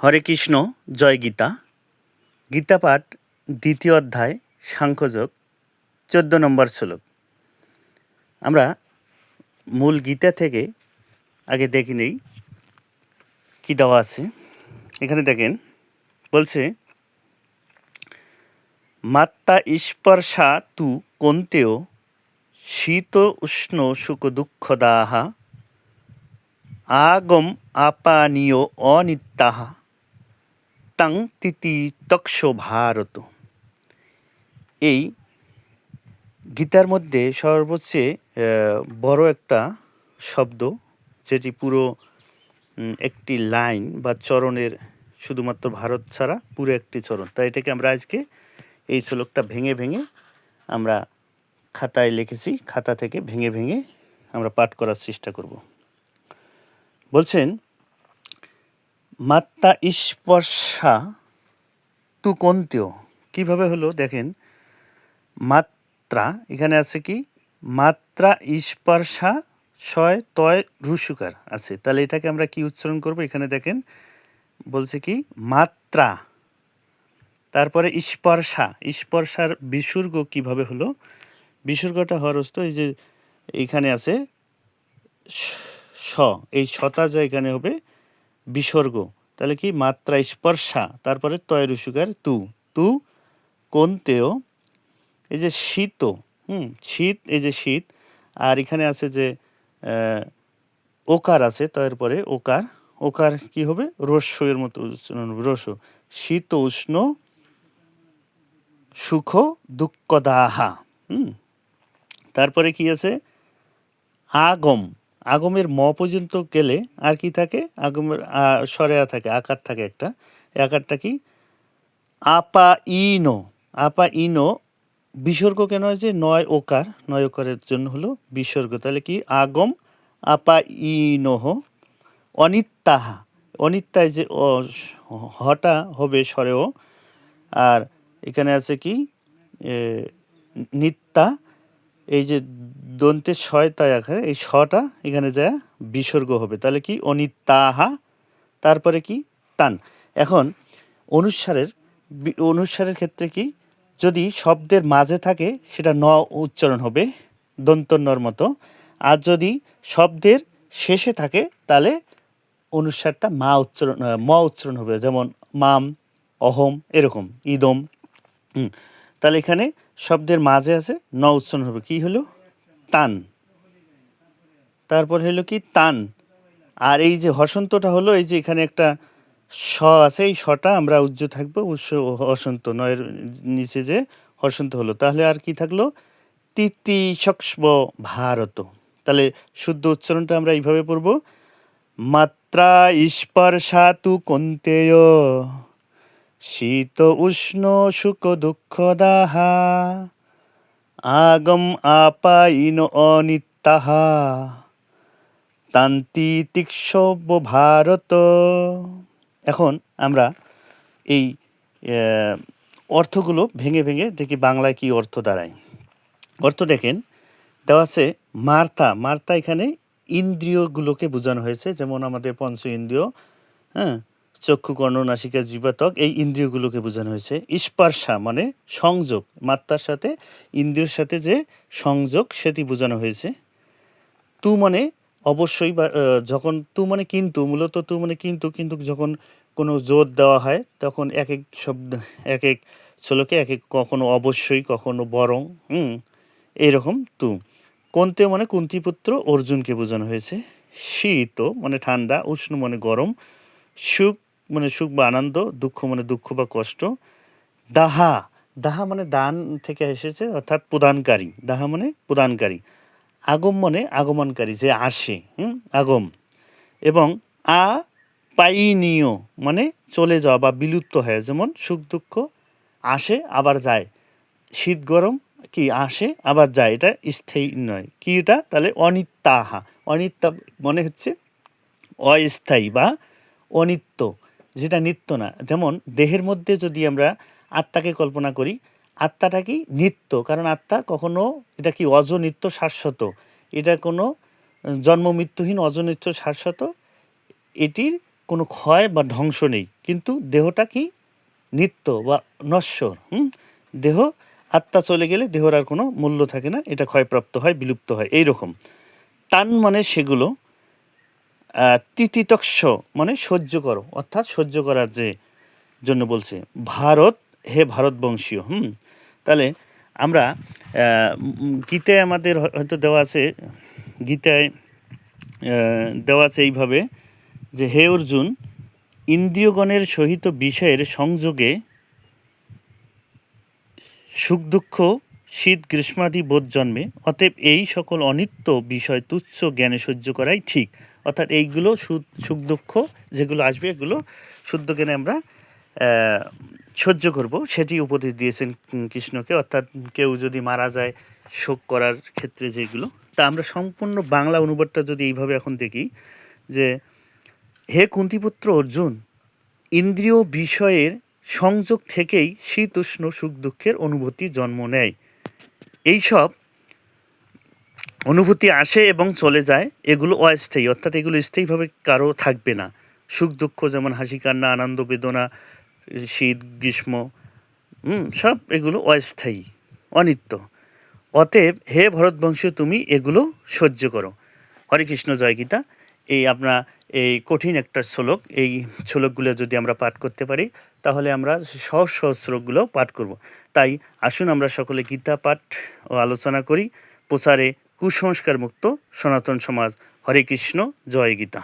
হরে কৃষ্ণ, জয় গীতা। গীতা পাঠ দ্বিতীয় অধ্যায় সাংখ্যযোগ 14 নম্বর শ্লোক। আমরা মূল গীতা থেকে আগে দেখে নেই কী দেওয়া আছে। এখানে দেখেন বলছে, মাত্তা স্পর্শা তু কন্তেয় শীত উষ্ণ সুখ দুঃখদাহা আগম আপানীয় অনিত্যাহা তং তিতি তক্ষ ভারত। এই গীতার মধ্যে সর্বোচ্চে বড় একটা শব্দ, যেটি পুরো একটি লাইন বা চরণের, শুধুমাত্র ভারত ছাড়া পুরো একটি চরণ। তাই এটাকে আমরা আজকে এই শ্লোকটা ভেঙে ভেঙে আমরা খাতায় লিখেছি, খাতা থেকে ভেঙে ভেঙে আমরা পাঠ করার চেষ্টা করব। বলছেন, মাত্রা স্পর্শা তু কন্তেয়। কীভাবে হলো দেখেন, মাত্রা এখানে আছে কি, মাত্রা স্পর্শা শয় তয় রুসুকার আছে। তাহলে এটাকে আমরা কি উচ্চারণ করব? এখানে দেখেন বলছে কি, মাত্রা, তারপরে স্পর্শা, স্পর্শার বিসর্গ কিভাবে হলো? বিসর্গটা হরস্ত, এই যে এইখানে আছে স, এই সতা যা এখানে হবে বিসর্গ। তাহলে কি, মাত্রা স্পর্শা, তারপরে তয় রুসুকার তু, তু কন্তেয়, এই যে শীত, শীত, এই যে শীত, আর এখানে আছে যে ওকার আছে, তয়ের পরে ওকার, ওকার কি হবে? রস্যের মতো উচ্চারণ, রস, শীত উষ্ণ সুখ দুঃখদাহা। তারপরে কি আছে? আগম, আগমের ম পর্যন্ত গেলে আর কি থাকে? আগমের সরেয়া থাকে, আকার থাকে একটা। আকারটা কি? আপা ইনো, আপা ইনো বিসর্গ কেন হয়েছে? নয় ওকার, নয় ওকারের জন্য হলো বিসর্গ। তাহলে কি, আগম আপা ইনোহ অনিত্যাহা, অনিত্যায় যে হটা হবে স্বরেও, আর এখানে আছে কি নিত্যা, এই যে দন্তের শয় তাই আকারে এই শটা এখানে যায় বিসর্গ হবে। তাহলে কি, অনিত্যাহা, তারপরে কি তান। এখন অনুস্বারের ক্ষেত্রে কি, যদি শব্দের মাঝে থাকে সেটা ন উচ্চারণ হবে, দন্তন্যর মতো। আর যদি শব্দের শেষে থাকে তাহলে অনুস্বারটা ম উচ্চারণ হবে, যেমন মাম, অহম, এরকম, ইদম। তাহলে এখানে শব্দের মাঝে আছে, ন উচ্চারণ হবে, কি হলো? তান। তারপর হলো কি, তান। আর এই যে হসন্তটা হলো, এই যে এখানে একটা স আছে, এই সটা আমরা উজ্জ্ব থাকবো, হসন্ত, নয়ের নিচে যে হসন্ত হলো। তাহলে আর কি থাকলো? তিতি সক্ষ্ম ভারত। তাহলে শুদ্ধ উচ্চারণটা আমরা এইভাবে পড়ব, মাত্রা স্পর্শা তু কন্তেয় শীত উষ্ণ সুখ দুঃখদাহা আগম আপাইন অনিত্যাহা তান্তি তিক্ষ্যব ভারত। এখন আমরা এই অর্থগুলো ভেঙে ভেঙে দেখি বাংলায় কি অর্থ দাঁড়ায়। অর্থ দেখেন দেওয়া আছে, মার্তা, মার্তা এখানে ইন্দ্রিয়গুলোকে বোঝানো হয়েছে, যেমন আমাদের পঞ্চ ইন্দ্রিয়, চক্ষু, কর্ণ, নাসিকা, জিহ্বা, ত্বক, এই ইন্দ্রিয়গুলোকে বোঝানো হয়েছে। স্পর্শা মানে সংযোগ, মাত্রার সাথে ইন্দ্রিয়র সাথে যে সংযোগ সেটি বোঝানো হয়েছে। তু মানে অবশ্যই, বা যখন তু মানে কিন্তু, মূলত তু মানে কিন্তু, কিন্তু যখন কোনো জোর দেওয়া হয় তখন এক এক শব্দ, এক এক শ্লোকে এক এক, কখনো অবশ্যই, কখনো বরং, এইরকম তু। কন্তে মানে কুন্তিপুত্র অর্জুনকে বোঝানো হয়েছে। শীত মানে ঠান্ডা, উষ্ণ মানে গরম, সুখ মানে সুখ বা আনন্দ, দুঃখ মানে দুঃখ বা কষ্ট। দাহা, দাহা মানে দান থেকে এসেছে, অর্থাৎ প্রদানকারী, দাহা মানে প্রদানকারী। আগম মানে আগমনকারী, যে আসে, আগম। এবং আ পাইনীয় মানে চলে যাওয়া বা বিলুপ্ত হয়, যেমন সুখ দুঃখ আসে আবার যায়, শীত গরম কি আসে আবার যায়, এটা স্থায়ী নয়। কি এটা? তাহলে অনিত্যাহা, অনিত্যা মনে হচ্ছে অস্থায়ী বা অনিত্য, যেটা নিত্য না। যেমন দেহের মধ্যে যদি আমরা আত্মাকে কল্পনা করি, আত্মাটা কি নিত্য, কারণ আত্মা কখনো, এটা কি অজনিত্য, শাশ্বত, এটা কোনো জন্ম মৃত্যুহীন, অজনিত্য, শাশ্বত, এটির কোনো ক্ষয় বা ধ্বংস নেই, কিন্তু দেহটা কি নিত্য বা নশ্বর। দেহ, আত্মা চলে গেলে দেহর আর কোনো মূল্য থাকে না, এটা ক্ষয়প্রাপ্ত হয়, বিলুপ্ত হয়। এই রকম টান মানে সেগুলো, তিতিতক্ষ মানে সহ্য করো, অর্থাৎ সহ্য করার যে জন্য বলছে। ভারত, হে ভারতবংশীয়। তাহলে আমরা গীতায় আমাদের হয়তো দেওয়া আছে, গীতায় দেওয়া আছে এইভাবে যে, হে অর্জুন, ইন্দ্রিয়গণের সহিত বিষয়ের সংযোগে সুখ দুঃখ শীত গ্রীষ্মাদি বোধ জন্মে, অতএব এই সকল অনিত্য বিষয় তুচ্ছ জ্ঞানে সহ্য করাই ঠিক। অর্থাৎ এইগুলো সুখ দুঃখ যেগুলো আসবে এগুলো শুদ্ধ জ্ঞানে আমরা সহ্য করব, সেটি উপদেশ দিয়েছেন কৃষ্ণকে। অর্থাৎ কেউ যদি মারা যায় শোক করার ক্ষেত্রে যেগুলো, তা আমরা সম্পূর্ণ বাংলা অনুবাদটা যদি এইভাবে এখন দেখি যে, হে কুন্তিপুত্র অর্জুন, ইন্দ্রিয় বিষয়ের সংযোগ থেকেই শীত উষ্ণ সুখ দুঃখের অনুভূতি জন্ম নেয়। এইসব অনুভূতি আসে এবং চলে যায়, এগুলো অস্থায়ী, অর্থাৎ এগুলো স্থায়ীভাবে কারো থাকবে না। সুখ দুঃখ যেমন হাসি কান্না আনন্দ বেদনা শীত গ্রীষ্ম সব এগুলো অস্থায়ী, অনিত্য। অতএব হে ভরতবংশীয়, তুমি এগুলো সহ্য করো। হরে কৃষ্ণ, জয় গীতা। এই আপনার এই কঠিন একটা শ্লোক, এই শ্লোকগুলো যদি আমরা পাঠ করতে পারি তাহলে আমরা সহজ সহজ শ্লোকগুলো পাঠ করব। তাই আসুন আমরা সকলে গীতা পাঠ ও আলোচনা করি, প্রচারে কুসংস্কার মুক্ত সনাতন সমাজ। হরে কৃষ্ণ, জয় গীতা।